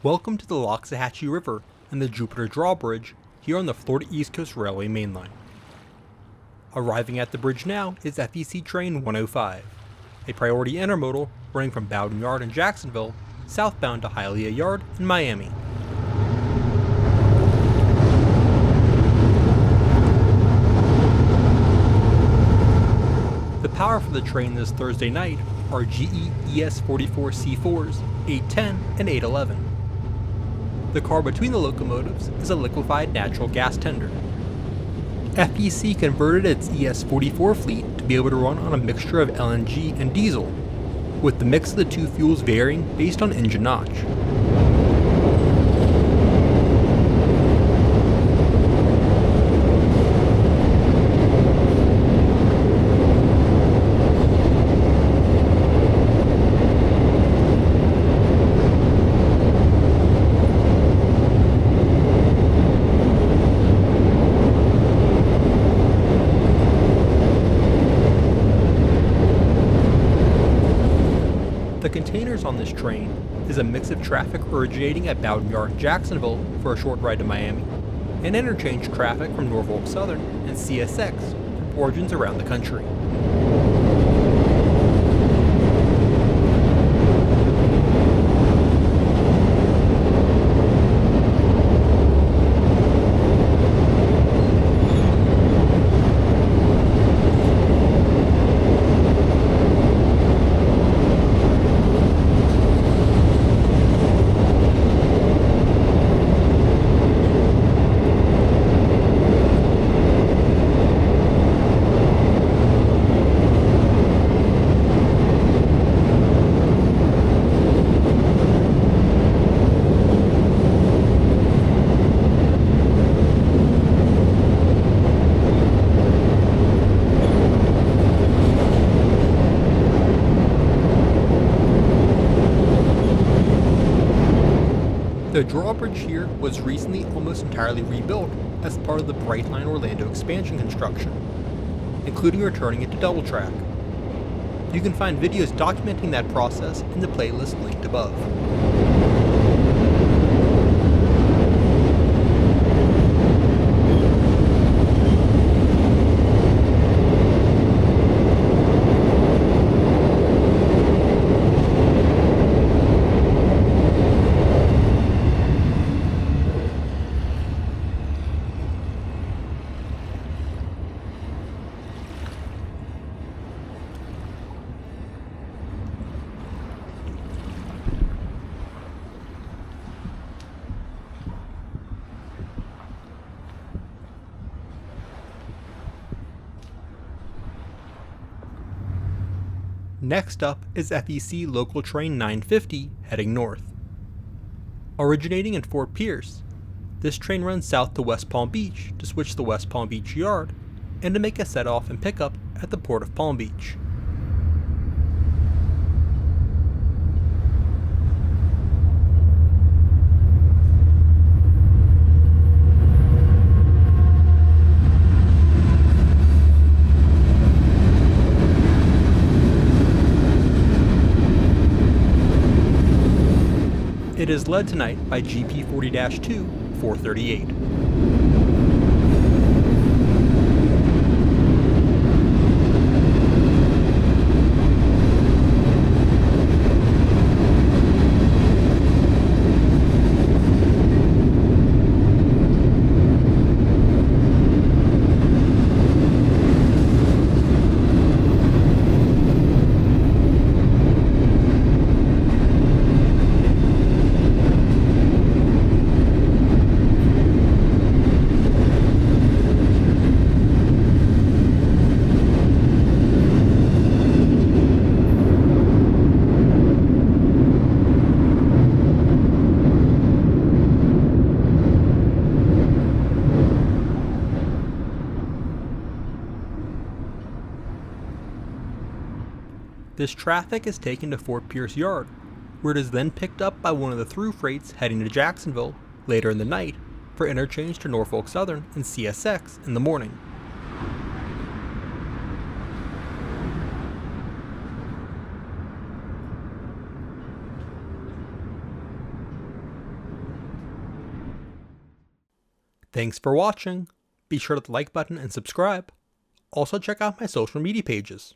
Welcome to the Loxahatchee River and the Jupiter Drawbridge here on the Florida East Coast Railway mainline. Arriving at the bridge now is FEC Train 105, a priority intermodal running from Bowden Yard in Jacksonville southbound to Hialeah Yard in Miami. The power for the train this Thursday night are GE ES44C4s 810 and 811. The car between the locomotives is a liquified natural gas tender. FEC converted its ES44 fleet to be able to run on a mixture of LNG and diesel, with the mix of the two fuels varying based on engine notch. The containers on this train is a mix of traffic originating at Bowden Yard in Jacksonville for a short ride to Miami, and interchange traffic from Norfolk Southern and CSX from origins around the country. The drawbridge here was recently almost entirely rebuilt as part of the Brightline Orlando expansion construction, including returning it to double track. You can find videos documenting that process in the playlist linked above. Next up is FEC Local Train 950 heading north. Originating in Fort Pierce, this train runs south to West Palm Beach to switch to West Palm Beach Yard and to make a set-off and pickup at the Port of Palm Beach. It is led tonight by GP 40-2 438. This traffic is taken to Fort Pierce Yard, where it is then picked up by one of the through freights heading to Jacksonville later in the night for interchange to Norfolk Southern and CSX in the morning. Thanks for watching. Be sure to hit the like button and subscribe. Also check out my social media pages.